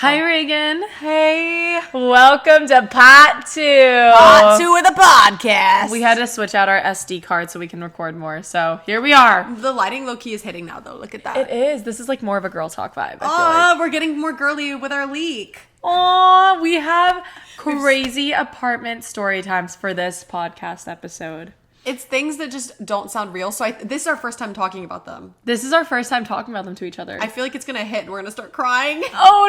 Hi, Reagan. Hey. Welcome to Part 2. Part 2 of the podcast. We had to switch out our SD card so we can record more. So here we are. The lighting low-key is hitting now, though. Look at that. It is. This is like more of a girl talk vibe, I feel like. We're getting more girly with our leak. Aw, we have crazy apartment story times for this podcast episode. It's things that just don't sound real. So this is our first time talking about them. This is our first time talking about them to each other. I feel like it's going to hit and we're going to start crying. Oh,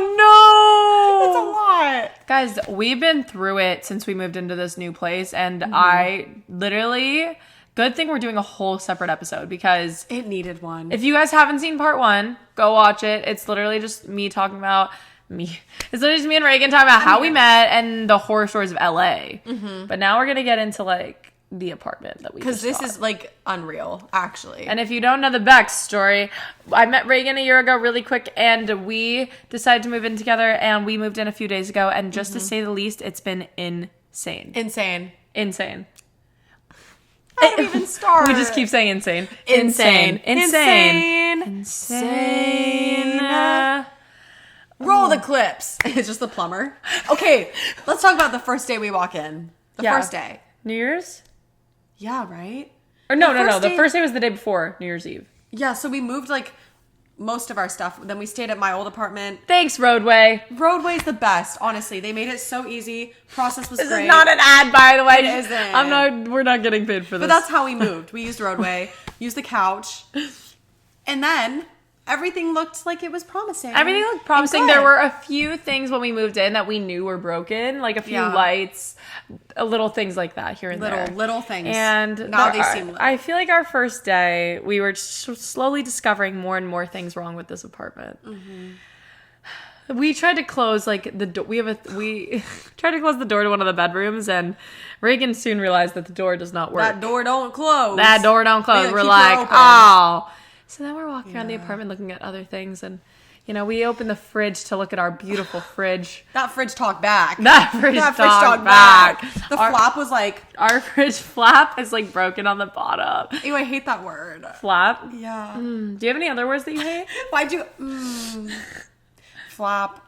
no. It's a lot. Guys, we've been through it since we moved into this new place. And I literally... Good thing we're doing a whole separate episode because... It needed one. If you guys haven't seen part 1, go watch it. It's literally just me talking about... It's literally just me and Reagan talking about how we met and the horror stories of LA. Mm-hmm. But now we're going to get into like... the apartment that we because this is like unreal, actually. And if you don't know the backstory, I met Reagan a year ago really quick and we decided to move in together and we moved in a few days ago and just to say the least, it's been insane. Insane. How do we even start? We just keep saying insane. Insane. Roll the clips. It's just the plumber. Okay, let's talk about the first day we walk in. The first day. New Year's? Yeah, right? Or no. The first day was the day before New Year's Eve. Yeah, so we moved like most of our stuff. Then we stayed at my old apartment. Thanks, Roadway. Roadway's the best, honestly. They made it so easy. Process was great. This is not an ad, by the way. It isn't. We're not getting paid for this. But that's how we moved. We used Roadway, used the couch, and then everything looked like it was promising. Everything looked promising. There were a few things when we moved in that we knew were broken, like a few lights, little things like that here and there. Little things. And now they seem little. I feel like our first day, we were slowly discovering more and more things wrong with this apartment. Mm-hmm. We tried to close like the door. We tried to close the door to one of the bedrooms, and Reagan soon realized that the door does not work. That door don't close. We're like, oh. So then we're walking around the apartment looking at other things and, you know, we opened the fridge to look at our beautiful fridge. That fridge talked back. That fridge talked back. The flap was like... Our fridge flap is like broken on the bottom. Ew, I hate that word. Flap? Yeah. Do you have any other words that you hate? Why'd you... Flap,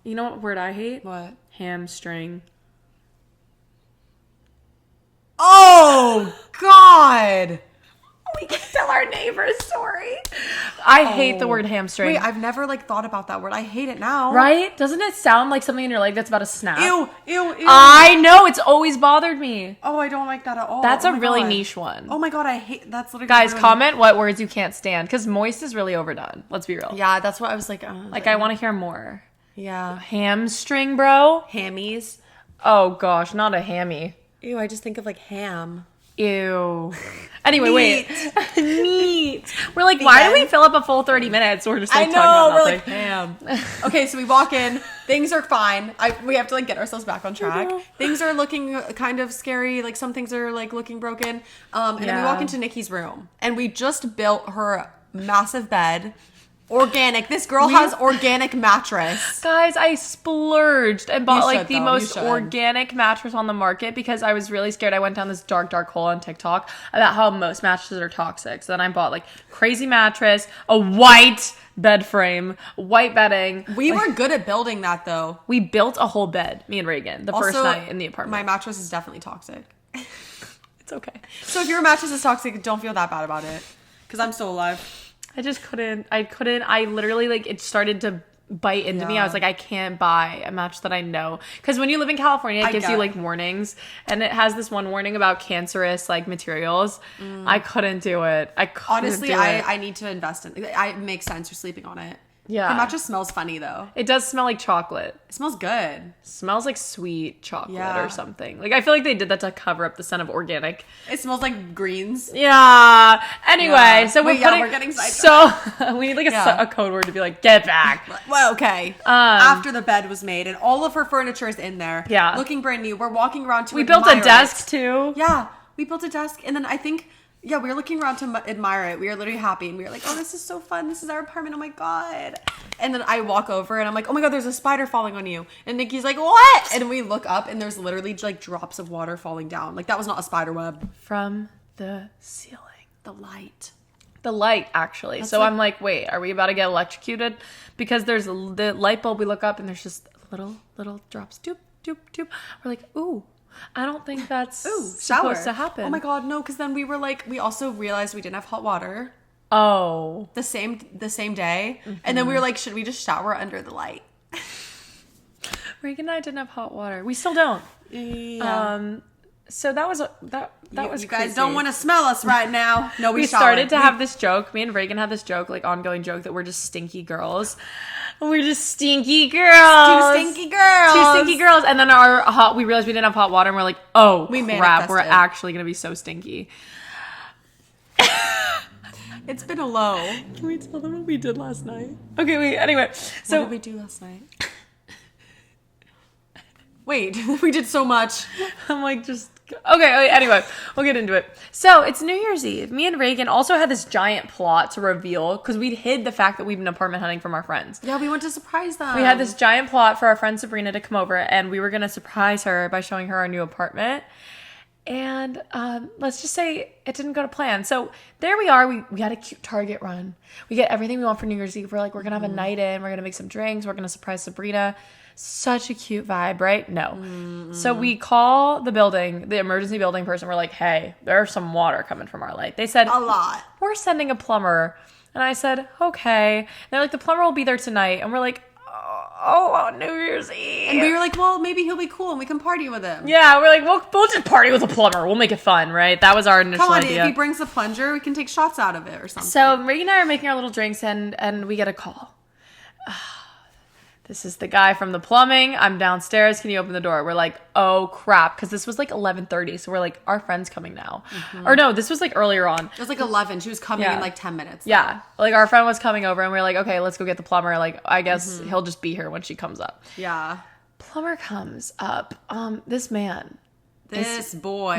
You know what word I hate? What? Hamstring. Oh, God! We can tell our neighbor's story. I hate the word hamstring. Wait, I've never like thought about that word. I hate it now. Right? Doesn't it sound like something in your leg that's about to snap? Ew. I know. It's always bothered me. Oh, I don't like that at all. That's a really niche one. Oh my God, I hate... That's literally... Guys, comment what words you can't stand. Because moist is really overdone. Let's be real. Yeah, that's what I was like... I want to hear more. Yeah. Hamstring, bro? Hammies. Oh, gosh. Not a hammy. Ew, I just think of like ham. Ew. Anyway, wait. Meat. We're like, why do we fill up a full 30 minutes? We're just like talking about nothing. We're like, ham. Okay, so we walk in. Things are fine. We have to like get ourselves back on track. Things are looking kind of scary. Like some things are like looking broken. And then we walk into Niki's room. And we just built her massive bed. Organic. This girl has organic mattress. Guys, I splurged and bought the most organic mattress on the market because I was really scared. I went down this dark hole on TikTok about how most mattresses are toxic. So then I bought like crazy mattress, a white bed frame, white bedding. We were good at building that though. We built a whole bed, me and Reagan, the first night in the apartment. My mattress is definitely toxic. It's okay. So if your mattress is toxic, don't feel that bad about it. Because I'm still alive. I just couldn't. I literally, it started to bite into me. I was like, I can't buy a mattress that I know. Because when you live in California, it gives you, warnings. And it has this one warning about cancerous, materials. I couldn't do it. Honestly, I need to invest in it. It makes sense. You're sleeping on it. Yeah. The mattress smells funny, though. It does smell like chocolate. It smells good. It smells like sweet chocolate or something. I feel like they did that to cover up the scent of organic. It smells like greens. Yeah. Anyway, so we're getting sidetracked. So we need a code word to be like, get back. Well, okay. After the bed was made and all of her furniture is in there. Yeah. Looking brand new. We're walking around to We built a desk, too. Yeah. We built a desk. And then I think... Yeah, we were looking around to admire it. We were literally happy. And we were like, oh, this is so fun. This is our apartment. Oh, my God. And then I walk over and I'm like, oh, my God, there's a spider falling on you. And Niki's like, what? And we look up and there's literally drops of water falling down. That was not a spider web. From the ceiling. The light. the light, actually. So I'm like, wait, are we about to get electrocuted? Because there's the light bulb, we look up and there's just little drops. Doop, doop, doop. We're like, ooh, I don't think that's supposed to happen. Oh my God, no, because then we were like, we also realized we didn't have hot water. Oh. The same day. Mm-hmm. And then we were like, should we just shower under the light? Reagan and I didn't have hot water. We still don't. Yeah. So that was was you guys crazy. don't want to smell us right now. No, we started to have this joke. Me and Reagan had this joke, like ongoing joke, that we're just stinky girls. We're just stinky girls. Two stinky girls. Two stinky girls. And then we realized we didn't have hot water, and we're like, oh crap, we're actually gonna be so stinky. It's been a low. Can we tell them what we did last night? Okay, wait. Anyway, so what did we do last night? Wait, we did so much. I'm like, just okay. Anyway, we'll get into it. So it's New Year's Eve. Me and Reagan also had this giant plot to reveal because we'd hid the fact that we've been apartment hunting from our friends. Yeah, we wanted to surprise them. We had this giant plot for our friend Sabrina to come over, and we were gonna surprise her by showing her our new apartment. And let's just say it didn't go to plan. So there we are. We had a cute Target run. We get everything we want for New Year's Eve. We're like, we're going to have a night in. We're going to make some drinks. We're going to surprise Sabrina. Such a cute vibe, right? No. Mm-hmm. So we call the emergency building person. We're like, hey, there's some water coming from our light. They said, a lot. We're sending a plumber. And I said, okay. And they're like, the plumber will be there tonight. And we're like, on New Year's Eve. And we were like, well, maybe he'll be cool and we can party with him. Yeah, we're like, we'll just party with a plumber. We'll make it fun, right? That was our initial idea. If he brings the plunger, we can take shots out of it or something. So Reagan and I are making our little drinks and we get a call. This is the guy from the plumbing. I'm downstairs. Can you open the door? We're like, oh crap. Because this was like 11:30. So we're like, our friend's coming now. Mm-hmm. Or no, this was like earlier on. It was like 11. She was coming in like 10 minutes. Yeah. Like our friend was coming over and we were like, okay, let's go get the plumber. Like, I guess he'll just be here when she comes up. Yeah. Plumber comes up. This man. This boy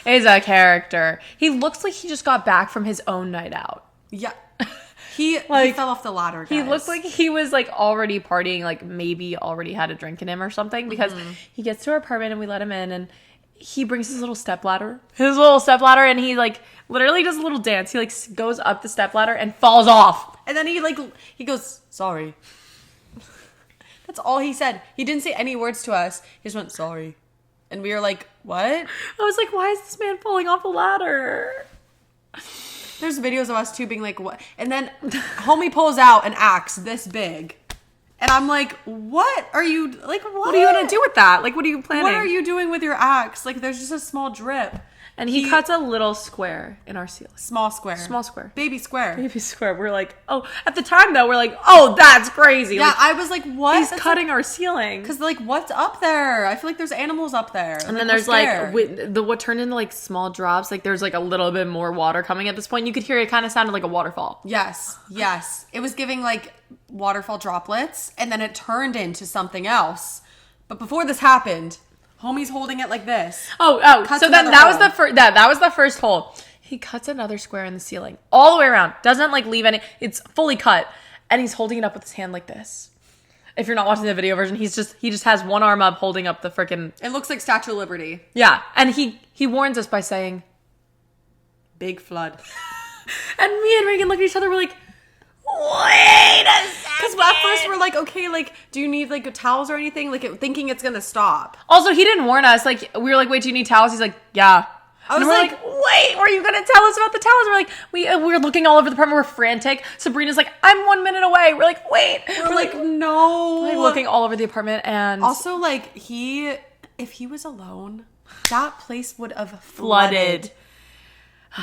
is a character. He looks like he just got back from his own night out. Yeah. He fell off the ladder, guys. He looked like he was like already partying, like maybe already had a drink in him or something, because he gets to our apartment and we let him in and he brings his little stepladder. And he like literally does a little dance. He like goes up the stepladder and falls off. And then he goes, sorry. That's all he said. He didn't say any words to us. He just went, sorry. And we were like, what? I was like, why is this man falling off a ladder? There's videos of us two being like, what? And then homie pulls out an axe this big. And I'm like, what are you, like, what are you going to do with that? Like, what are you planning? What are you doing with your axe? Like, there's just a small drip. And he cuts a little square in our ceiling. Small square. Baby square. We're like, oh, at the time though, we're like, oh, that's crazy. Yeah, like, I was like, what? He's cutting our ceiling. Because like, what's up there? I feel like there's animals up there. And then there's like, what turned into like small drops. Like there's like a little bit more water coming at this point. You could hear it kind of sounded like a waterfall. Yes. It was giving like waterfall droplets. And then it turned into something else. But before this happened, homie's holding it like this. So then that was the first hole. He cuts another square in the ceiling all the way around. Doesn't like leave any. It's fully cut, and he's holding it up with his hand like this. If you're not watching the video version, he just has one arm up holding up the freaking. It looks like Statue of Liberty. Yeah, and he warns us by saying, "Big flood." And me and Reagan look at each other. We're like, wait a second. Because at first we're like, okay, like, do you need like towels or anything? Like, thinking it's gonna stop. Also, he didn't warn us. Like, we were like, wait, do you need towels? He's like, yeah. I was like, wait, were you gonna tell us about the towels? We're like, we're looking all over the apartment. We're frantic. Sabrina's like, I'm 1 minute away. We're like, wait. We're like, no. Like, looking all over the apartment, and also like if he was alone, that place would have flooded.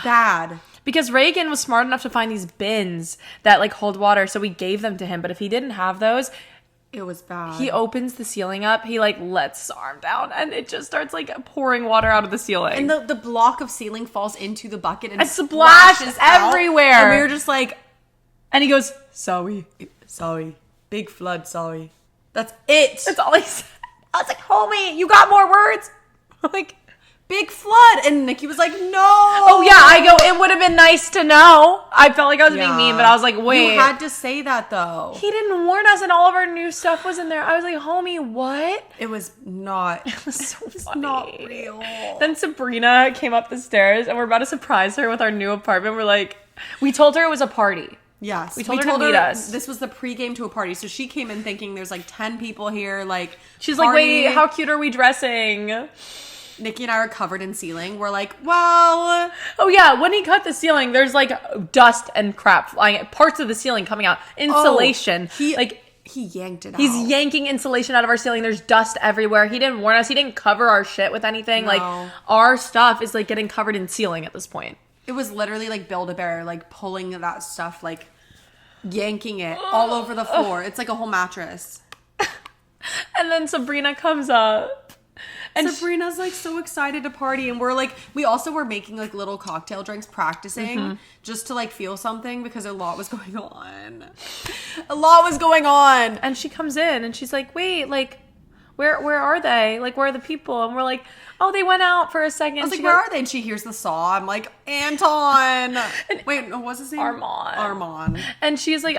Bad. Because Reagan was smart enough to find these bins that like hold water, so we gave them to him. But if he didn't have those, it was bad. He opens the ceiling up. He like lets his arm down, and it just starts like pouring water out of the ceiling. And the block of ceiling falls into the bucket and splashes everywhere. And we were just like, and he goes, sorry, big flood, sorry. That's it. That's all he said. I was like, homie, you got more words? I'm like, big flood. And Niki was like, no. Oh, yeah. I go, it would have been nice to know. I felt like I was being mean, but I was like, wait. You had to say that, though. He didn't warn us, and all of our new stuff was in there. I was like, homie, what? It was not. It was so funny. Not real. Then Sabrina came up the stairs, and we're about to surprise her with our new apartment. We're like, we told her it was a party. Yes. We told her to meet us. This was the pregame to a party. So she came in thinking there's like 10 people here. Like, she's like, wait, how cute are we dressing? Niki and I are covered in ceiling. We're like, well. Oh, yeah. When he cut the ceiling, there's like dust and crap flying. Parts of the ceiling coming out. Insulation. He yanked it out. He's yanking insulation out of our ceiling. There's dust everywhere. He didn't warn us. He didn't cover our shit with anything. No. Like, our stuff is like getting covered in ceiling at this point. It was literally like Build-A-Bear, like pulling that stuff, like yanking it all over the floor. It's like a whole mattress. And then Sabrina comes up. And Sabrina's like so excited to party, and we're like, we also were making like little cocktail drinks, practicing just to like feel something because a lot was going on. And she comes in and she's like, wait, like, where are they? Like, where are the people? And we're like, oh, they went out for a second. I was like, where are they? And she hears the saw. I'm like, Anton. Wait, what's his name? Armand. And she's like,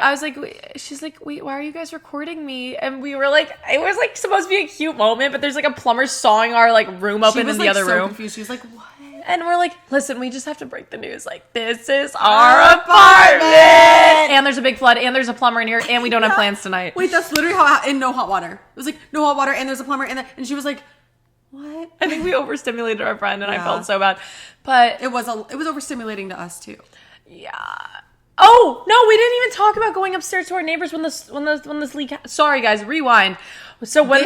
she's like, wait, why are you guys recording me? And we were like, it was like supposed to be a cute moment, but there's like a plumber sawing our like room open in the other room. Confused. She was like, what? And we're like, listen, we just have to break the news. Like, this is our apartment. And there's a big flood, and there's a plumber in here, and we don't have plans tonight. Wait, that's literally how, and no hot water. It was like, no hot water, and there's a plumber, and she was like, what? I think we overstimulated our friend, and I felt so bad. But it was overstimulating to us, too. Yeah. Oh, no, we didn't even talk about going upstairs to our neighbors when this leak sorry, guys, rewind. So when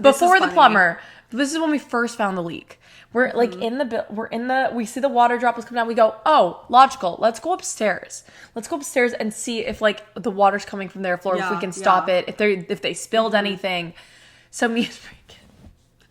before the plumber, this is when we first found the leak. We're like we see the water droplets come down. We go, oh, logical. Let's go upstairs. And see if like the water's coming from their floor, if we can stop it, if they spilled anything. So me and Reagan.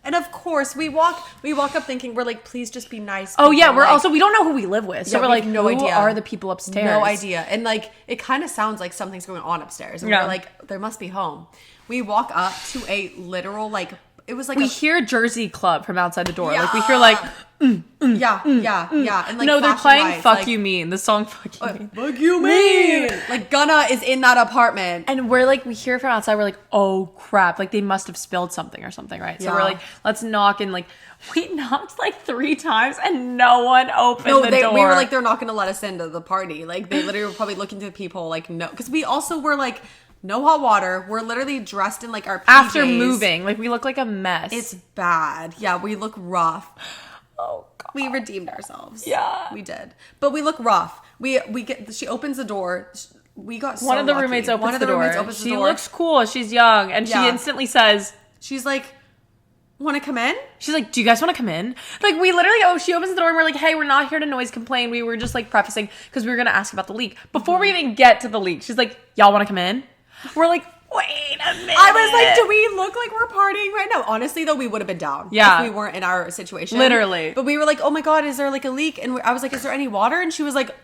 And of course, we walk up thinking, we're like, please just be nice. People. Oh yeah, we don't know who we live with. So we're like, no idea. Who are the people upstairs? No idea. And like, it kind of sounds like something's going on upstairs. And we're like, there must be home. We walk up to a literal like, it was like we hear Jersey Club from outside the door. Yeah. Like we hear like yeah. And like no, they're playing lights, "Fuck like, You Mean," the song "Fuck You Mean." Fuck You Mean. Like Gunna is in that apartment, and we're like, we hear from outside. We're like, oh crap! Like they must have spilled something or something, right? So we're like, let's knock, and like we knocked like 3 times, and no one opened the door. We were like, they're not going to let us into the party. Like they literally were probably looking to the people, like no, because we also were like. No hot water. We're literally dressed in like our PJs. After moving. Like we look like a mess. It's bad. Yeah, we look rough. Oh God. We redeemed ourselves. Yeah. We did. But we look rough. She opens the door. We got so One of the lucky. roommates opens the door. She door. looks cool. She's young. And she instantly says, she's like, want to come in? She's like, do you guys want to come in? Like we literally, she opens the door and we're like, hey, we're not here to noise complain. We were just like prefacing because we were going to ask about the leak. Before we even get to the leak, she's like, y'all want to come in? We're like, wait a minute. I was like, do we look like we're partying right now? Honestly, though, we would have been down. Yeah. If we weren't in our situation. Literally. But we were like, oh my God, is there like a leak? And I was like, is there any water? And she was like,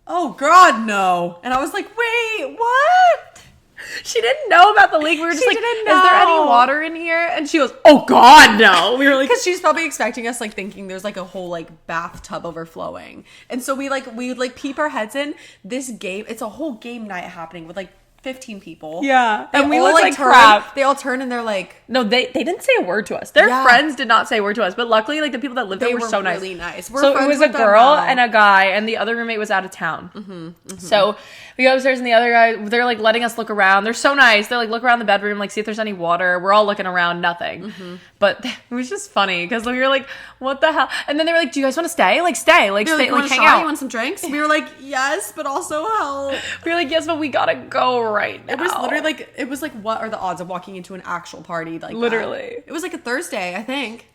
oh God, no. And I was like, wait, what? She didn't know about the leak. We were just like, is there any water in here? And she goes, oh God, no. We were like, because she's probably expecting us, like thinking there's like a whole like bathtub overflowing. And so we would peep our heads in. This game, it's a whole game night happening with like 15 people. Yeah. And we look like crap. They all turn and they're like... No, they didn't say a word to us. Their friends did not say a word to us. But luckily, like, the people that lived there were so nice. Really nice. So it was a girl and a guy, and the other roommate was out of town. So we go upstairs, and the other guy, they're, like, letting us look around. They're so nice. They're, like, look around the bedroom, like, see if there's any water. We're all looking around, nothing. But it was just funny, because we were like, what the hell? And then they were like, do you guys want to stay? Like, stay. Like, stay. Like, hang out. You want some drinks? We were like, yes, but also help. We were like, yes, but we gotta go right now. It was literally like, what are the odds of walking into an actual party like literally that? It was like a Thursday, I think.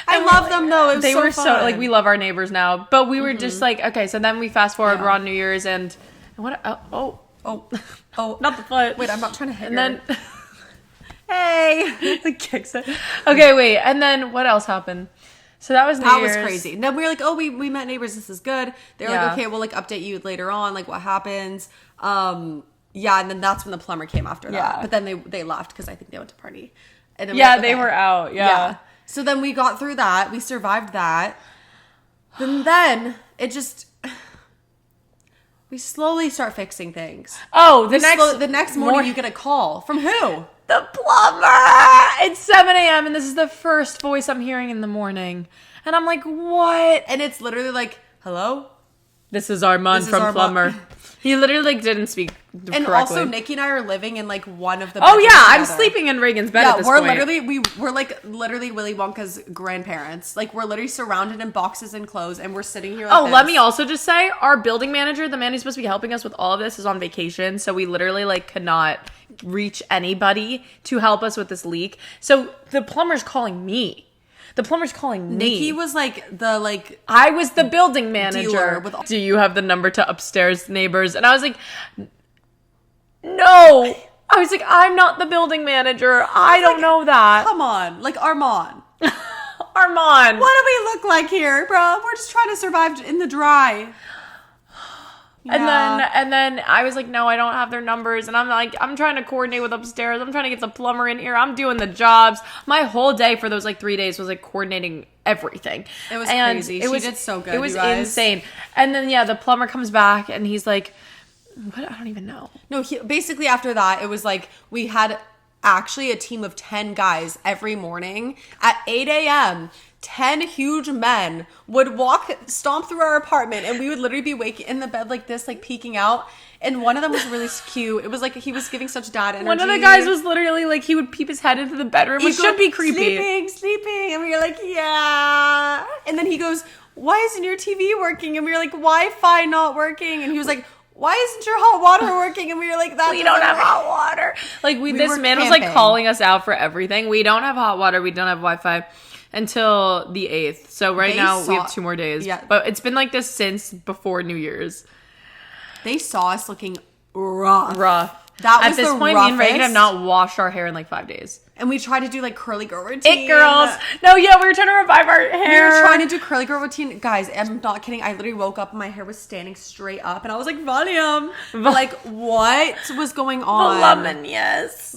I love them though. They were so like, we love our neighbors now, but we were just like, okay, so then we fast forward, we're on New Year's and what? Oh, not the foot. Wait, I'm not trying to hit. And then, hey, the kicks it. Okay, wait, and then what else happened? So that was New Year's. That was crazy. And then we were like, oh, we met neighbors. This is good. They're like, okay, we'll like update you later on, like what happens. Yeah, and then that's when the plumber came after that. But then they left because I think they went to party. And then they were out. Yeah. So then we got through that. We survived that. And then it just... We slowly start fixing things. Oh, the next morning you get a call. From who? The plumber! It's 7 a.m. and this is the first voice I'm hearing in the morning. And I'm like, what? And it's literally like, hello? This is Armand from Plumber. He literally didn't speak correctly. And also, Niki and I are living in like one of the bedrooms together. I'm together. sleeping in Reagan's bed at this point. We're literally Willy Wonka's grandparents. Like, we're literally surrounded in boxes and clothes, and we're sitting here like this. Let me also just say, our building manager, the man who's supposed to be helping us with all of this, is on vacation, so we literally like could not reach anybody to help us with this leak. So the plumber's calling me. The plumber's calling me. Niki was I was the building manager. Do you have the number to upstairs neighbors? And I was like, no. I was like, I'm not the building manager. I don't know that. Come on. Like, Armand. Armand. What do we look like here, bro? We're just trying to survive in the dry. Yeah. And then I was like, no, I don't have their numbers. And I'm like, I'm trying to coordinate with upstairs. I'm trying to get the plumber in here. I'm doing the jobs. My whole day for those like 3 days was like coordinating everything. It was crazy. She did so good. It was insane. And then, the plumber comes back and he's like, what? I don't even know. No, basically after that, it was like we had actually a team of 10 guys every morning at 8 a.m. 10 huge men would stomp through our apartment, and we would literally be waking in the bed like this, like peeking out. And one of them was really cute. It was like he was giving such dad energy. One of the guys was literally like, he would peep his head into the bedroom, which should be creepy. Sleeping. And we were like, yeah. And then he goes, why isn't your TV working? And we were like, Wi-Fi not working. And he was like, why isn't your hot water working? And we were like, we don't have hot water. Like, this man was like calling us out for everything. We don't have hot water. We don't have Wi-Fi. Until the 8th. So we have 2 more days. Yeah. But it's been like this since before New Year's. They saw us looking rough. That was At this point, roughest. Me and Reagan have not washed our hair in like 5 days. And we tried to do like curly girl routine. It girls. No, we were trying to revive our hair. We were trying to do curly girl routine. Guys, I'm not kidding. I literally woke up and my hair was standing straight up. And I was like, volume. Like, what was going on? Voluminous.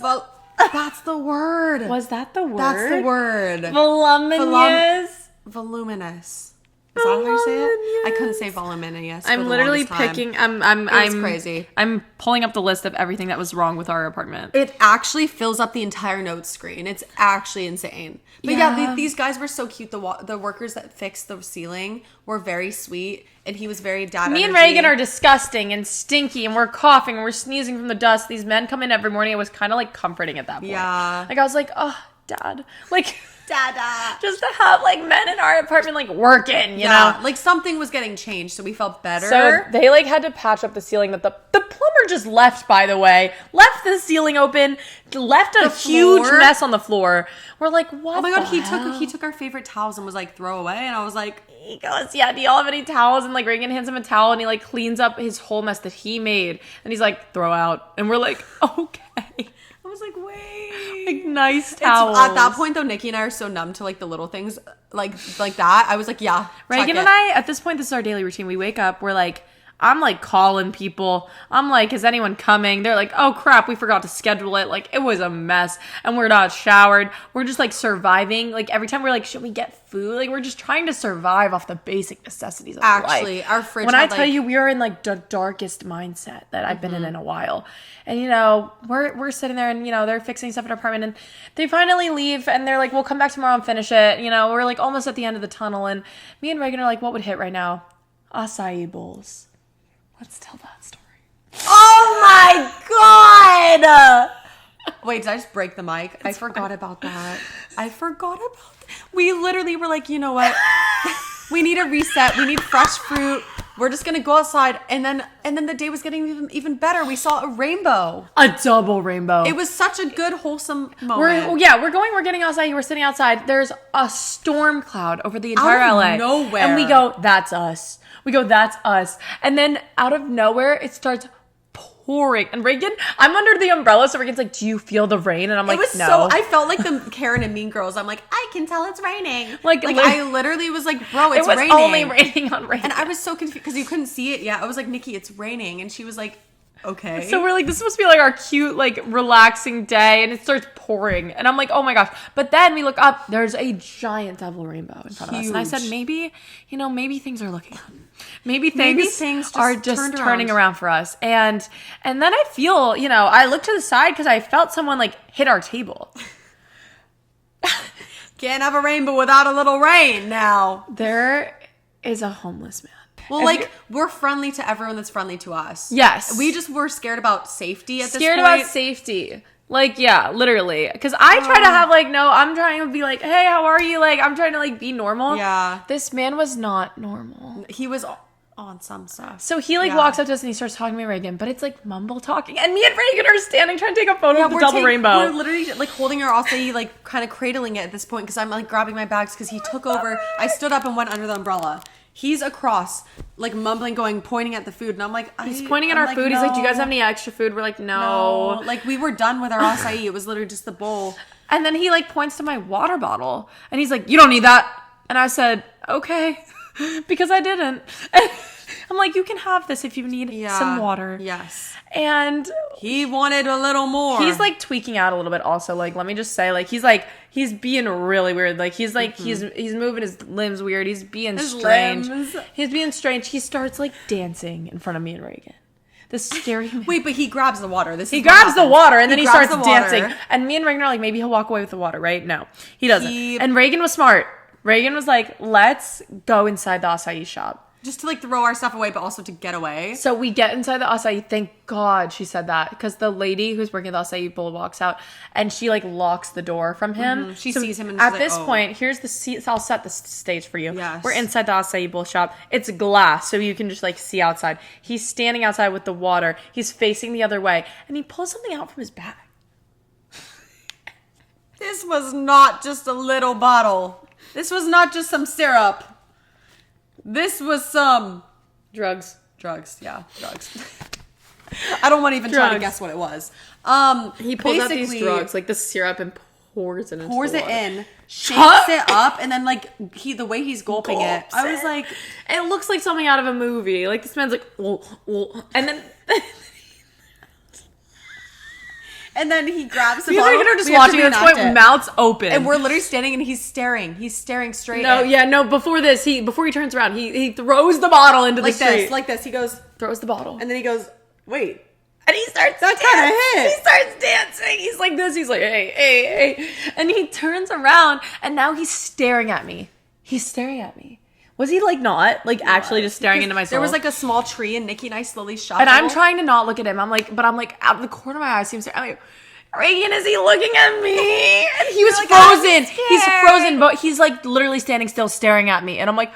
That's the word. Was that the word? That's the word. Voluminous. Voluminous. Is that how you say it? I couldn't say voluminous. I'm literally picking. I'm crazy. I'm pulling up the list of everything that was wrong with our apartment. It actually fills up the entire notes screen. It's actually insane. But these guys were so cute. The workers that fixed the ceiling were very sweet, and he was very dad. Me and Reagan are disgusting and stinky, and we're coughing and we're sneezing from the dust. These men come in every morning. It was kind of like comforting at that point. Yeah. Like I was like, oh, dad. Like. Dada. Just to have like men in our apartment like working, you know? Like something was getting changed, so we felt better. So they like had to patch up the ceiling that the plumber just left, by the way. Left the ceiling open, left a huge mess on the floor. We're like, what? Oh my god, he took our favorite towels and was like, throw away. And I was like, he goes, yeah, do y'all have any towels? And like Reagan hands him a towel and he like cleans up his whole mess that he made. And he's like, throw out. And we're like, okay. I was like, wait. Like nice towels. At that point though, Niki and I are so numb to like the little things like that. I was like, yeah. Reagan and I, at this point, this is our daily routine. We wake up, we're like, I'm like calling people. I'm like, is anyone coming? They're like, oh crap, we forgot to schedule it. Like it was a mess and we're not showered. We're just like surviving. Like every time we're like, should we get food? Like we're just trying to survive off the basic necessities of life. Actually, our fridge. When I tell you we are in like the darkest mindset that I've been in a while. And you know, we're sitting there and you know, they're fixing stuff in our apartment and they finally leave and they're like, we'll come back tomorrow and finish it. You know, we're like almost at the end of the tunnel and me and Reagan are like, what would hit right now? Acai bowls. Let's tell that story. Oh my god! Wait, did I just break the mic? I forgot about that. We literally were like, you know what? We need a reset. We need fresh fruit. We're just gonna go outside, and then the day was getting even better. We saw a rainbow, a double rainbow. It was such a good, wholesome moment. We're getting outside. We're sitting outside. There's a storm cloud over the entire LA. Nowhere, and we go, that's us. That's us. And then out of nowhere, it starts pouring. And Reagan, I'm under the umbrella, so Reagan's like, do you feel the rain? And I'm like, no. I felt like the Karen and Mean Girls. I'm like, I can tell it's raining. Like I literally was like, bro, it's raining. It was only raining on Reagan. And I was so confused because you couldn't see it yet. I was like, Niki, it's raining. And she was like, okay. So we're like, this is supposed to be like our cute, like relaxing day, and it starts pouring, and I'm like, oh my gosh. But then we look up, there's a giant double rainbow in front of us, and I said, maybe things are looking up. Maybe things are just turning around for us. And then I feel, I looked to the side because I felt someone like hit our table. Can't have a rainbow without a little rain now. There is a homeless man. Well, we're friendly to everyone that's friendly to us. Yes. We just were scared about safety at this point. Scared about safety. Like, yeah, literally. Because I try to have, I'm trying to be like, hey, how are you? Like, I'm trying to, be normal. Yeah. This man was not normal. He was on some stuff. So he, walks up to us and he starts talking to me, Reagan. But it's, mumble talking. And me and Reagan are standing trying to take a photo of the double rainbow. We're literally, holding our acai, kind of cradling it at this point. Because I'm, grabbing my bags because he took over. I stood up and went under the umbrella. He's across, mumbling, pointing at the food. And I'm like, he's pointing at our food. No. He's like, do you guys have any extra food? We're like, no. We were done with our acai. It was literally just the bowl. And then he, points to my water bottle. And he's like, you don't need that. And I said, okay. Because I didn't. And I'm like, you can have this if you need some water. Yes. And he wanted a little more. He's tweaking out a little bit also. Let me just say, he's being really weird. He's he's moving his limbs weird. He's being strange. He's being strange. He starts dancing in front of me and Reagan. This scary man. Wait, but he grabs the water. He grabs the water and then he starts dancing. And me and Reagan are like, maybe he'll walk away with the water, right? No, he doesn't. And Reagan was smart. Reagan was like, let's go inside the acai shop. Just to throw our stuff away, but also to get away. So we get inside the acai. Thank God she said that. Because the lady who's working at the acai bowl walks out. And she locks the door from him. Mm-hmm. She sees him and at this point, here's the seat. I'll set the stage for you. Yes. We're inside the acai bowl shop. It's glass. So you can just see outside. He's standing outside with the water. He's facing the other way. And he pulls something out from his bag. This was not just a little bottle. This was not just some syrup. This was some drugs. Yeah, drugs. I don't want to even try to guess what it was. He pulls out these drugs, the syrup, and pours it into pours the it water. in, shakes it up, and then the way he's gulping it, I was like, it looks like something out of a movie. This man's and then. And then he grabs the bottle. We're just watching at this point, mouths open. And we're literally standing and he's staring. He's staring straight before this, before he turns around, he throws the bottle into the street. Like this. He goes, throws the bottle. And then he goes, wait. And he starts That's kind of hit. He starts dancing. He's like this. He's like, hey. And he turns around and now he's staring at me. Was he not actually just staring into my soul? There was a small tree and Niki and I slowly shuffle. And I'm trying to not look at him. I'm out of the corner of my eye, I see him staring. I'm like, Reagan, is he looking at me? And he was frozen. He's frozen, but he's literally standing still staring at me. And I'm like,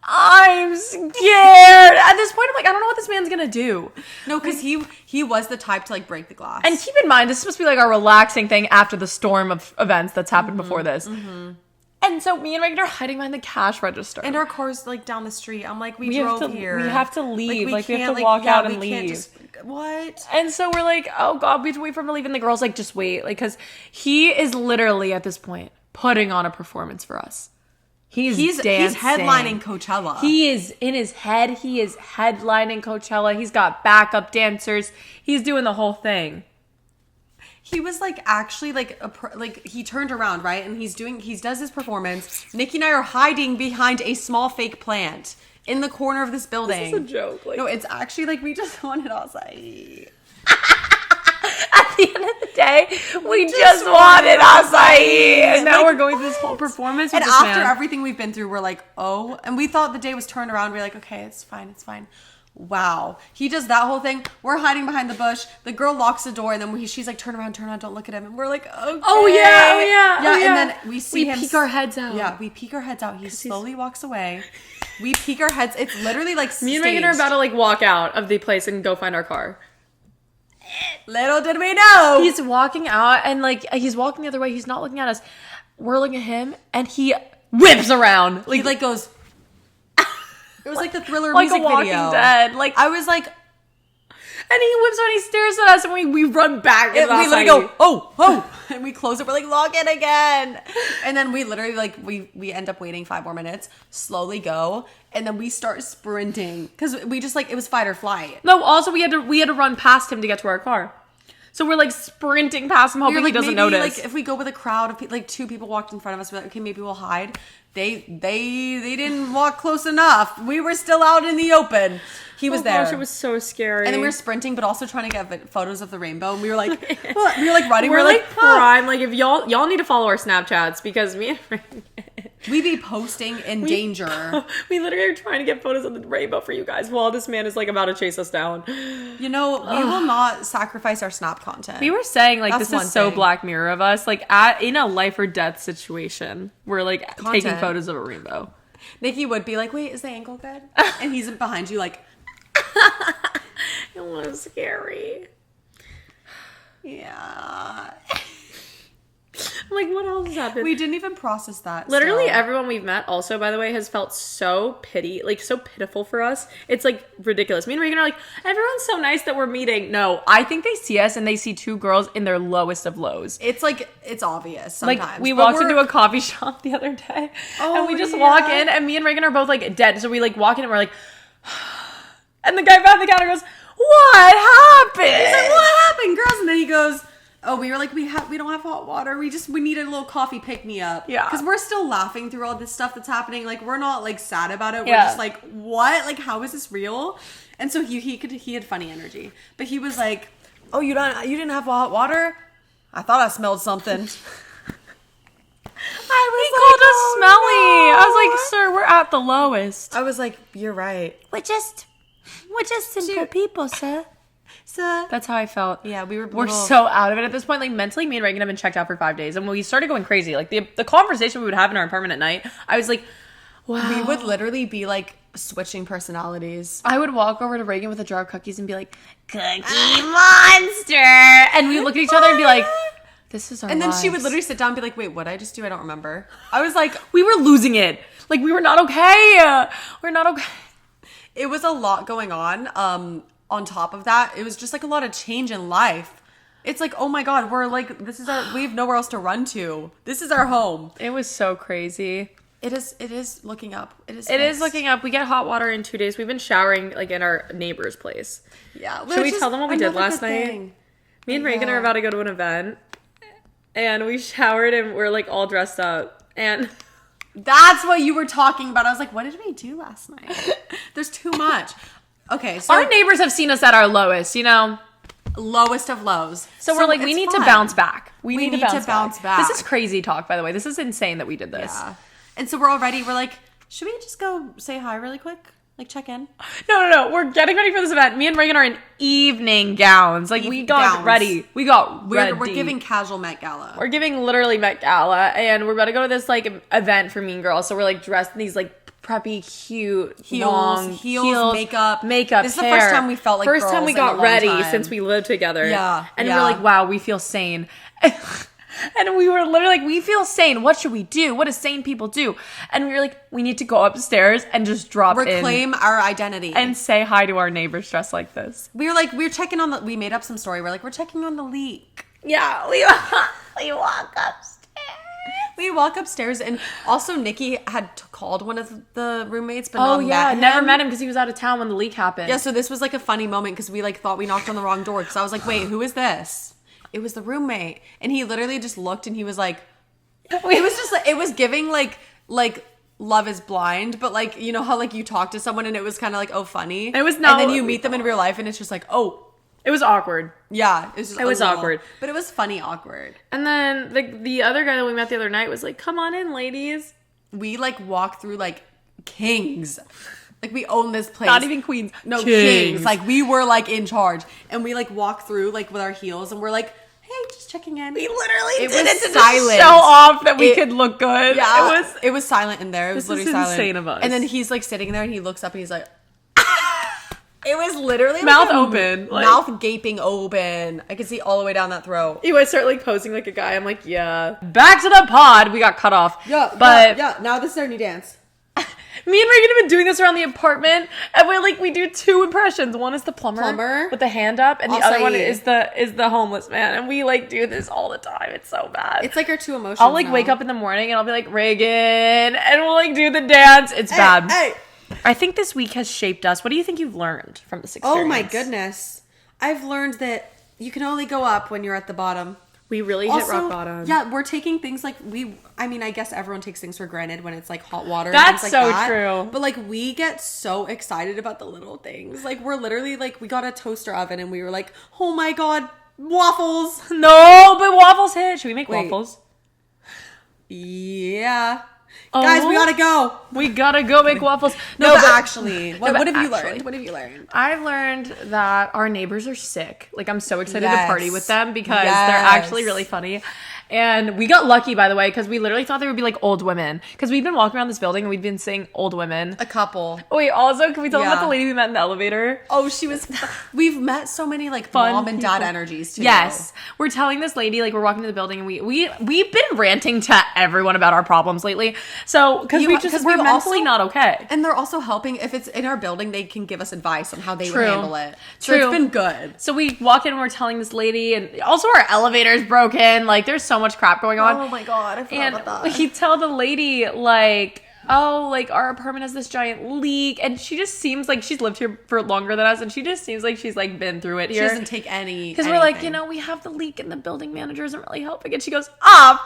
I'm scared. At this point, I'm like, I don't know what this man's gonna do. No, because he was the type to break the glass. And keep in mind, this is supposed to be our relaxing thing after the storm of events that's happened before this. Mm-hmm. And so me and Reagan are hiding behind the cash register. And our car's down the street. I'm like, we drove here. We have to leave. We have to walk out and leave. What? And so we're like, oh God, we have to wait for him to leave. And the girl's like, just wait. Because he is literally at this point putting on a performance for us. He's dancing. He's headlining Coachella. He is in his head. He is headlining Coachella. He's got backup dancers. He's doing the whole thing. He was actually he turned around, right? And he does his performance. Niki and I are hiding behind a small fake plant in the corner of this building. This is a joke. No, it's actually we just wanted acai. At the end of the day, we just wanted acai. And now we're going through this whole performance with and this after man. Everything we've been through, we're like, oh. And we thought the day was turned around. We're like, okay, it's fine. Wow. He does that whole thing. We're hiding behind the bush. The girl locks the door, and then she's like, turn around, don't look at him. And we're like, okay. Oh, yeah. And then we see him. We peek our heads out. Yeah, we peek our heads out. He slowly walks away. We peek our heads. It's literally me and Reagan are about to walk out of the place and go find our car. Little did we know. He's walking out, and he's walking the other way. He's not looking at us. We're looking at him, and he whips around. He goes... It was the Thriller like music a Walking video. Dead. I was like, And he whips around, he stares at us, and we run back. And we literally go, oh, and we close it. We're like, log in again. And then we literally like, we end up waiting 5 more minutes, slowly go. And then we start sprinting because we just like, it was fight or flight. No, also we had to run past him to get to our car. So we're like sprinting past him, hoping he doesn't notice. Like if we go with a crowd of people, like 2 people walked in front of us, we're like, okay, maybe we'll hide. They didn't walk close enough. We were still out in the open. He was there. Gosh, it was so scary. And then we were sprinting, but also trying to get photos of the rainbow. And we were like, running. We're like prime. Like if y'all need to follow our Snapchats because me and we be posting in danger. We literally are trying to get photos of the rainbow for you guys while this man is like about to chase us down. You know, we will not sacrifice our Snap content. We were saying like That's this is so Black Mirror of us. Like in a life or death situation, we're like taking photos of a rainbow. Niki would be like, wait, is the angle good? And he's behind you like, it was scary. Yeah. I'm like, what else happened? We didn't even process that. Literally everyone we've met also, by the way, has felt so pitiful for us. It's like ridiculous. Me and Reagan are like, everyone's so nice that we're meeting. No, I think they see us and they see 2 girls in their lowest of lows. It's like, it's obvious sometimes. Like we walked into a coffee shop the other day and we just walk in and me and Reagan are both like dead. So we like walk in and we're like, and the guy behind the counter goes, what happened? He's like, what happened, girls? And then he goes, oh, we were like, we don't have hot water. We needed a little coffee pick me up. Yeah. Because we're still laughing through all this stuff that's happening. Like, we're not like sad about it. We're just like, what? Like, how is this real? And so he had funny energy. But he was like, oh, you didn't have hot water? I thought I smelled something. He called us smelly. I was like, sir, we're at the lowest. I was like, you're right. We're just simple people, sir. That's how I felt. Yeah, we're so out of it at this point. Like mentally, me and Reagan have been checked out for 5 days, and when we started going crazy, like the conversation we would have in our apartment at night, I was like, wow. We would literally be like switching personalities. I would walk over to Reagan with a jar of cookies and be like, Cookie Monster, and we look at each other and be like, this is our And then lives. she would literally sit down and be like, wait, what did I just do? I don't remember. I was like, we were losing it. Like we were not okay. We're not okay. It was a lot going on. On top of that, it was just like a lot of change in life. It's like, oh my God, we're like, we have nowhere else to run to. This is our home. It was so crazy. It is looking up. It is looking up. We get hot water in 2 days. We've been showering like in our neighbor's place. Yeah. Should we tell them what we did last night? Thing. Me and Reagan are about to go to an event. And we showered and we're like all dressed up. And that's what you were talking about. I was like, what did we do last night? There's too much. Okay, so our neighbors have seen us at our lowest, you know? Lowest of lows. So we're like, we need to bounce back. We need to bounce back. This is crazy talk, by the way. This is insane that we did this. Yeah. And so we're like, should we just go say hi really quick? Like check in? No. We're getting ready for this event. Me and Reagan are in evening gowns. Like we got ready. We got ready. We're giving casual Met Gala. We're giving literally Met Gala. And we're about to go to this like event for Mean Girls. So we're like dressed in these like preppy, cute, heels, makeup. This is the first time we felt like first time we got ready time. Since we lived together. Yeah, and we're like, wow, we feel sane. And we were literally like, we feel sane. What should we do? What do sane people do? And we were like, we need to go upstairs and just reclaim our identity and say hi to our neighbors dressed like this. We were checking on we made up some story. We're like, we're checking on the leak. Yeah, we walk upstairs. We walk upstairs, and also Niki had called one of the roommates, but never met him because he was out of town when the leak happened. Yeah, so this was like a funny moment because we like thought we knocked on the wrong door because I was like, wait, who is this? It was the roommate, and he literally just looked and he was like, it was just like, it was giving like Love is Blind, but like, you know how like you talk to someone and it was kind of like, oh, funny. It was not, and then you meet them in real life and it's just like, oh. It was awkward. Yeah, it was awkward, but it was funny awkward. And then the other guy that we met the other night was like, "Come on in, ladies." We like walk through like kings, like we own this place. Not even queens, no kings. Like we were like in charge, and we like walk through like with our heels, and we're like, "Hey, just checking in." We literally did it to silent. Show off that we could look good. Yeah, it was silent in there. It was literally silent. Insane of us. And then he's like sitting there, and he looks up, and he's like. It was literally mouth open, mouth gaping open. I could see all the way down that throat. You would start like posing like a guy. I'm like, yeah. Back to the pod. We got cut off. Yeah, but yeah. Now this is our new dance. Me and Reagan have been doing this around the apartment, and we do 2 impressions. One is the plumber with the hand up, and the other one is the homeless man. And we do this all the time. It's so bad. It's like our 2 emotions. I'll wake up in the morning and I'll be like, Reagan, and we'll do the dance. It's bad. Hey. I think this week has shaped us. What do you think you've learned from this experience? Oh my goodness. I've learned that you can only go up when you're at the bottom. We really hit rock bottom. Yeah, we're taking things I guess everyone takes things for granted when it's hot water. That's and things so that. true. But we get so excited about the little things. We're literally we got a toaster oven and we were like, oh my God, waffles. No, but waffles hit. Should we make waffles? Yeah. Guys, we gotta go. We gotta go make waffles. No, but actually, what have you learned? What have you learned? I've learned that our neighbors are sick. I'm so excited to party with them because they're actually really funny. And we got lucky, by the way, because we literally thought they would be old women. Because we've been walking around this building and we've been seeing old women. A couple. Oh, wait, also, can we tell them about the lady we met in the elevator? Oh, she was... We've met so many, fun mom and dad energies, too. Yes. We're telling this lady, we're walking to the building, and we've been ranting to everyone about our problems lately. So, because we're mentally not okay. And they're also helping. If it's in our building, they can give us advice on how they would handle it. So it's been good. So we walk in and we're telling this lady, and also our elevator is broken. There's so much crap going on. Oh my God, I forgot about that. We tell the lady, our apartment has this giant leak, and she just seems like she's lived here for longer than us, and she just seems like she's been through it here. She doesn't take any. Because we're we have the leak, and the building manager isn't really helping. And she goes,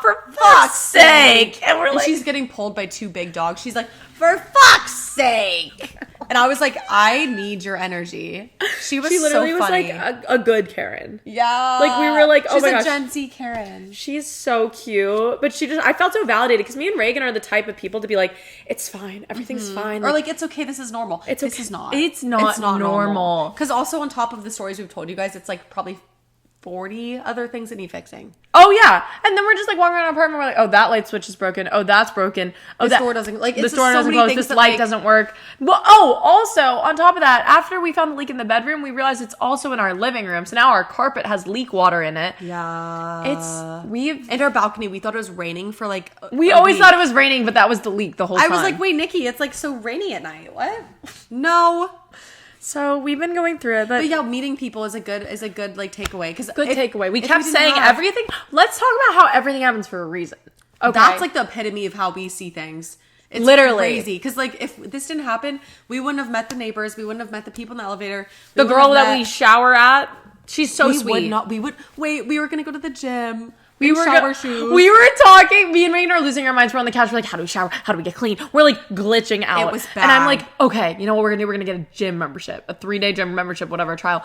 for fuck's sake! And we're she's getting pulled by 2 big dogs. She's like, for fuck's sake! And I was like, I need your energy. She literally so funny. Was a good Karen. Yeah. We were oh my gosh. She's a Gen Z Karen. She's so cute. But I felt so validated because me and Reagan are the type of people to be it's fine. Everything's fine. Or it's okay. This is normal. This is not. It's not normal. Because also on top of the stories we've told you guys, it's probably 40 other things that need fixing. Oh yeah, and then we're just walking around our apartment. We're oh, that light switch is broken. Oh, that's broken. Oh, this door doesn't this door doesn't close. This light doesn't work. Well, also on top of that, after we found the leak in the bedroom, we realized it's also in our living room. So now our carpet has leak water in it. Yeah, in our balcony. We thought it was raining for we always thought it was raining, but that was the leak the whole time. I was like, wait, Niki, it's so rainy at night. What? No. So we've been going through it, but yeah, meeting people is a good takeaway. Takeaway. We kept saying everything. Let's talk about how everything happens for a reason. Okay, that's the epitome of how we see things. It's literally crazy because if this didn't happen, we wouldn't have met the neighbors. We wouldn't have met the people in the elevator. The girl that we shower at. She's so sweet. We were gonna go to the gym. We were shoes. We were talking. Me and Reagan are losing our minds. We're on the couch. We're how do we shower? How do we get clean? We're glitching out. It was bad. And I'm okay, you know what we're gonna do? We're gonna get a gym membership, a 3-day gym membership, whatever, trial.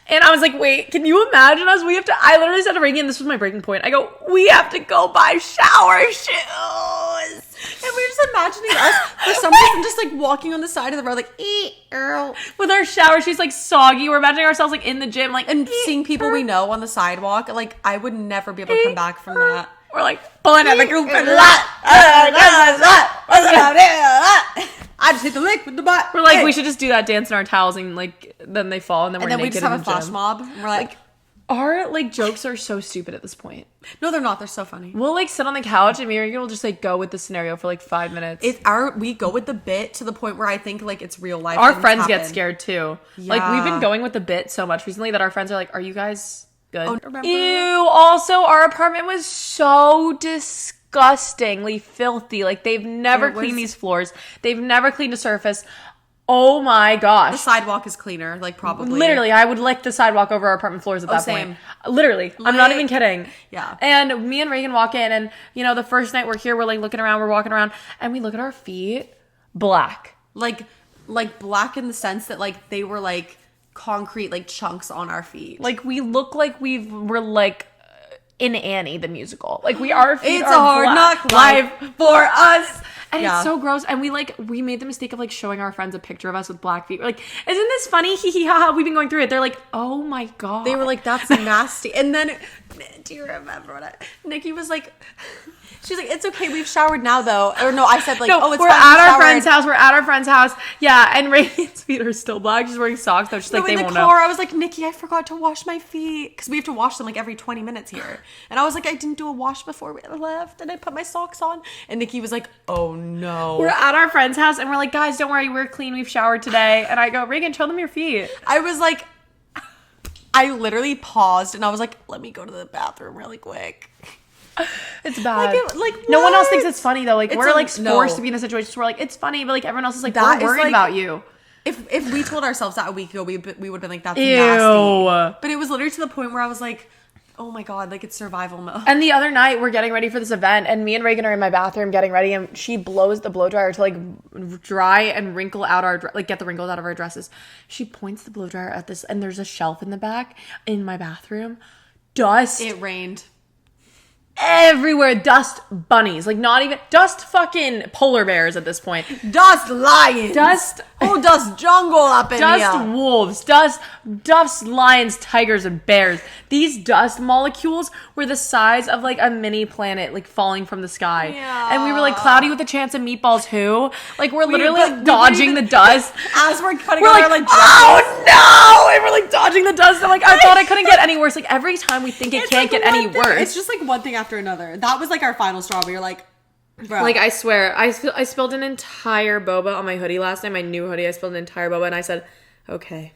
And I was like, wait, can you imagine us? I literally said to Reagan, this was my breaking point. I go, we have to go buy shower shoes. And we were just imagining us for some reason just walking on the side of the road Earl. With our shower shoes soggy. We're imagining ourselves in the gym and seeing people we know on the sidewalk. I would never be able to come back from that. We're pulling at the group and I just hit the lick with the butt. We're we should just do that dance in our towels and then they fall and then we're naked. And then we just have a flash mob. And we're our jokes are so stupid at this point. No, they're not. They're so funny. We'll sit on the couch and Reagan will just go with the scenario for 5 minutes. We go with the bit to the point where I think it's real life. Our friends get scared too. Yeah. We've been going with the bit so much recently that our friends are are you guys good? Oh, ew. Also, our apartment was so disgustingly filthy. They've never cleaned these floors. They've never cleaned a surface. Oh my gosh. The sidewalk is cleaner, probably. Literally, I would lick the sidewalk over our apartment floors at that point. Literally. I'm not even kidding. Yeah. And me and Reagan walk in and, the first night we're here, we're looking around, we're walking around, and we look at our feet, black. Black in the sense that, they were, concrete, chunks on our feet. We look like we're, in Annie, the musical. Our feet it's a hard knock life for us. And it's so gross. And we made the mistake of like showing our friends a picture of us with black feet. We're like, isn't this funny? Hee hee ha ha. We've been going through it. They're like, oh my God. They were like, that's nasty. And then, do you remember what Niki was like? She's like, it's okay. We've showered now, though. Or no, I said like, no, oh, it's we're fine. At our friend's house. We're at our friend's house. Yeah, and Reagan's feet are still black. She's wearing socks though. She's like, they won't know. In the car, I was like, Niki, I forgot to wash my feet because we have to wash them like every 20 minutes here. And I was like, I didn't do a wash before we left, and I put my socks on. And Niki was like, oh no. We're at our friend's house, and we're like, guys, don't worry, we're clean, we've showered today. And I go, Reagan, show them your feet. I was like, I literally paused, and I was like, let me go to the bathroom really quick. It's bad. Like no one else thinks it's funny though. Like it's we're like forced to be in a situation where like it's funny, but like everyone else is like, that we're worried about you. If we told ourselves that a week ago, we would have been like, that's Ew. nasty. But it was literally to the point where I was like, oh my God, like it's survival mode. And the other night we're getting ready for this event, and me and Reagan are in my bathroom getting ready, and she blows the blow dryer to like dry and wrinkle out our like get the wrinkles out of our dresses. She points the blow dryer at this, and there's a shelf in the back in my bathroom. Dust. It rained. Everywhere, dust bunnies, like not even dust fucking polar bears at this point. Dust lions. Dust jungle up in here. Dust wolves, dust lions, tigers, and bears. These dust molecules were the size of like a mini planet, like falling from the sky. Yeah. And we were like, cloudy with a chance of meatballs. Who? Like we're literally like, dodging the dust as we're cutting. We're our, like, dresses. oh no! And we're like dodging the dust. I'm like, I thought it couldn't get any worse. Like every time we think it can't like get any thing. worse. It's just like one thing after another. That was like our final straw. We were like, bro. Like I swear, I spilled an entire boba on my hoodie last night. My new hoodie, I spilled an entire boba, and I said, okay,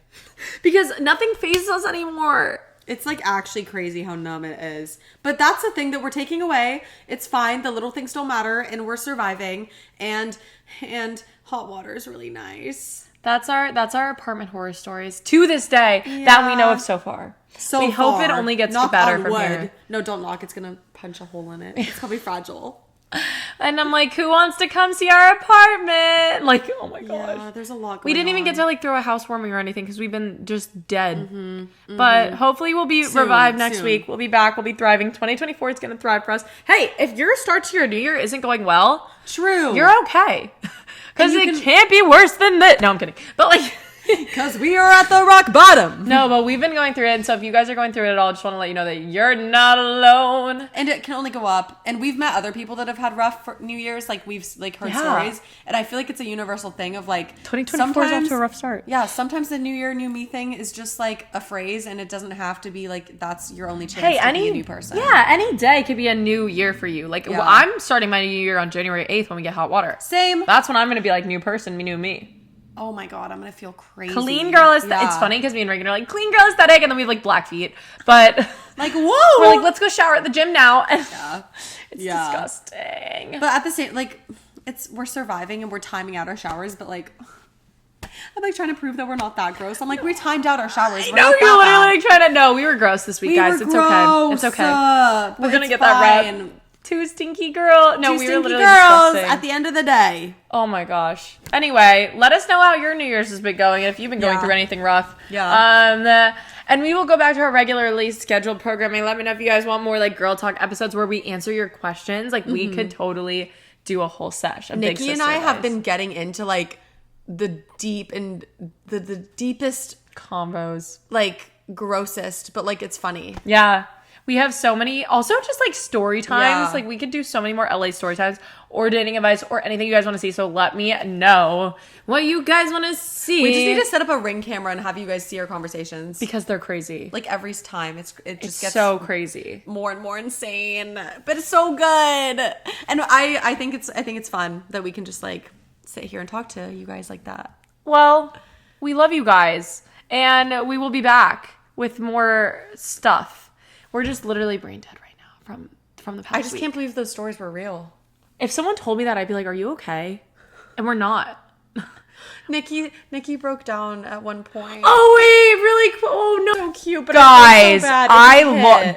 because nothing phases us anymore. It's like actually crazy how numb it is. But that's the thing that we're taking away. It's fine. The little things don't matter, and we're surviving. And hot water is really nice. That's our apartment horror stories to this day that we know of so far. We hope it only gets better from here. No, don't knock. It's gonna punch a hole in it. It's probably fragile. And I'm like, who wants to come see our apartment? Like, oh my gosh. Yeah, there's a lot going on. We didn't even get to like throw a housewarming or anything because we've been just dead. But hopefully we'll be revived next week. We'll be back. We'll be thriving. 2024 is going to thrive for us. Hey, if your start to your new year isn't going well, true, you're okay. Because it can't be worse than that. No, I'm kidding. But like... Because we are at the rock bottom. No, but we've been going through it. And so if you guys are going through it at all, I just want to let you know that you're not alone. And it can only go up. And we've met other people that have had rough New Year's. Like we've like heard stories. And I feel like it's a universal thing of like 2024 is off to a rough start. Yeah, sometimes the new year, new me thing is just like a phrase, and it doesn't have to be like that's your only chance to be a new person. Yeah, any day could be a new year for you. Like I'm starting my new year on January 8th when we get hot water. Same. That's when I'm going to be like new person, new me. Oh my God, I'm going to feel crazy. Clean girl aesthetic. It's funny because me and Reagan are like, clean girl aesthetic, and then we have like black feet. But like, whoa. We're like, let's go shower at the gym now. And it's disgusting. But at the same, like, we're surviving and we're timing out our showers, but like, I'm like trying to prove that we're not that gross. I'm like, we timed out our showers. I know, you're literally like trying to know. We were gross this week, guys. It's okay. It's okay. We're going to get that rep. Two stinky girl. No, we were literally girls disgusting. At the end of the day. Oh my gosh. Anyway, let us know how your New Year's has been going and if you've been going through anything rough. Yeah. And we will go back to our regularly scheduled programming. Let me know if you guys want more like girl talk episodes where we answer your questions. Like we could totally do a whole sesh. Niki and I have been getting into like the deep and the deepest combos. Like grossest, but like it's funny. Yeah. We have so many, also just like story times. Like we could do so many more LA story times or dating advice or anything you guys want to see. So let me know what you guys want to see. We just need to set up a Ring camera and have you guys see our conversations. Because they're crazy. Like every time it just gets so crazy. More and more insane. But it's so good. And I think it's fun that we can just like sit here and talk to you guys like that. Well, we love you guys. And we will be back with more stuff. We're just literally brain dead right now from the past I just can't believe those stories were real. If someone told me that, I'd be like, are you okay? And we're not. Nikki broke down at one point. Oh, wait, really? Oh, no. So cute. But guys,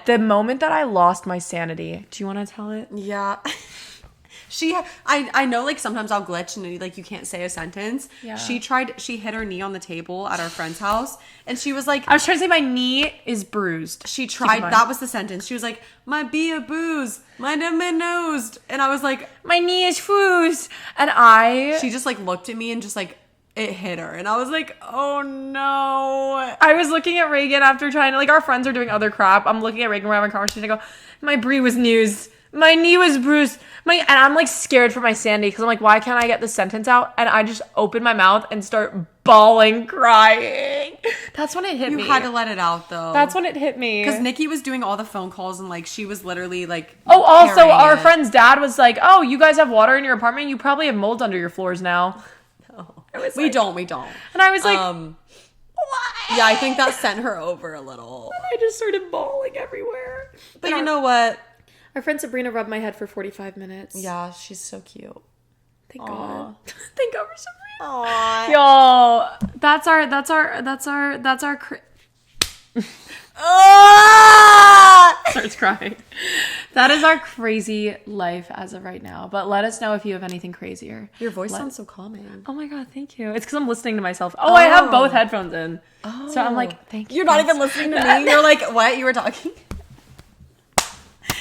the moment that I lost my sanity. Do you want to tell it? Yeah. I know like sometimes I'll glitch and like you can't say a sentence. Yeah. She hit her knee on the table at our friend's house and she was like, I was trying to say my knee is bruised. She tried, that was the sentence. She was like, my be a booze, my nosed. And I was like, my knee is foos. And she just like looked at me and just like, it hit her. And I was like, oh no. I was looking at Reagan after trying to, like our friends are doing other crap. I'm looking at Reagan, we're having a conversation. I go, my brie was news. my knee was bruised. And I'm like scared for my Sandy because I'm like, why can't I get the sentence out? And I just open my mouth and start bawling, crying. That's when it hit me. You had to let it out though. That's when it hit me. Because Niki was doing all the phone calls and like she was literally like. Oh, also our friend's dad was like, "Oh, you guys have water in your apartment? You probably have mold under your floors now." No, we don't. And I was like, "What?" Yeah, I think that sent her over a little. And I just started bawling everywhere. But you know what? Our friend Sabrina rubbed my head for 45 minutes. Yeah, she's so cute. Thank God. Thank God for Sabrina. Aww. Yo, that's our starts crying. That is our crazy life as of right now. But let us know if you have anything crazier. Your voice sounds so calming. Oh my God, thank you. It's because I'm listening to myself. Oh, I have both headphones in. Oh. So I'm like, thank you. You're not even listening to me. You're like, what? You were talking?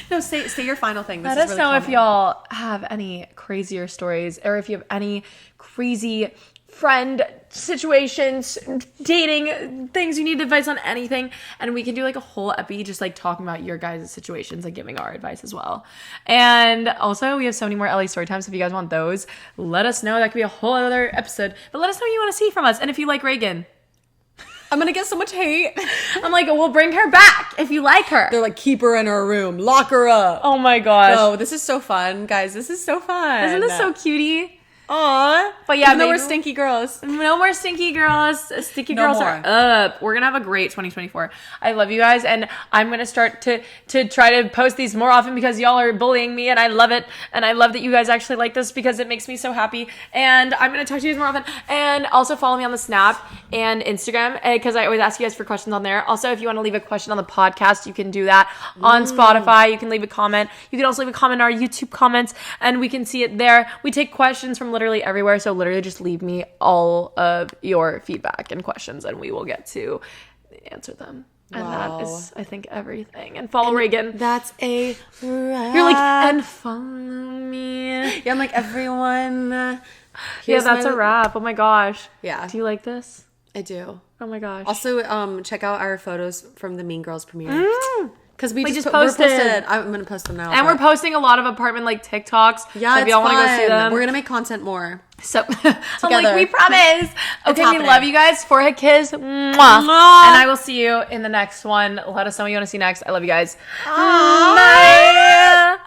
No, say your final thing. Let us know if y'all have any crazier stories or if you have any crazy friend situations, dating things, you need advice on anything. And we can do like a whole epi just like talking about your guys' situations and giving our advice as well. And also we have so many more LA story times. If you guys want those, let us know. That could be a whole other episode. But let us know what you want to see from us. And if you like Reagan, I'm gonna get so much hate. I'm like, we'll bring her back if you like her. They're like, keep her in her room, lock her up. Oh my gosh. Oh, this is so fun, guys. This is so fun. Isn't this so cutie? Aww. But yeah, no more stinky girls. No more stinky girls. Stinky girls are up. We're gonna have a great 2024. I love you guys, and I'm gonna start to try to post these more often because y'all are bullying me, and I love it. And I love that you guys actually like this because it makes me so happy. And I'm gonna talk to you guys more often. And also follow me on the Snap and Instagram because I always ask you guys for questions on there. Also, if you want to leave a question on the podcast, you can do that on Spotify. You can leave a comment. You can also leave a comment in our YouTube comments, and we can see it there. We take questions from literally everywhere, so literally just leave me all of your feedback and questions and we will get to answer them. And that is, I think, everything. And follow Reagan. That's a wrap. You're like, and follow me. Yeah, I'm like, everyone. Yeah, that's a wrap. Oh my gosh. Yeah. Do you like this? I do. Oh my gosh. Also, check out our photos from the Mean Girls premiere. Because we just posted. I'm gonna post them now. And we're posting a lot of apartment like TikToks. Yeah, so if y'all want to go see them, we're gonna make content more. So I'm like, we promise. Okay, we love you guys. Forehead kiss. Mwah. And I will see you in the next one. Let us know what you want to see next. I love you guys. Bye.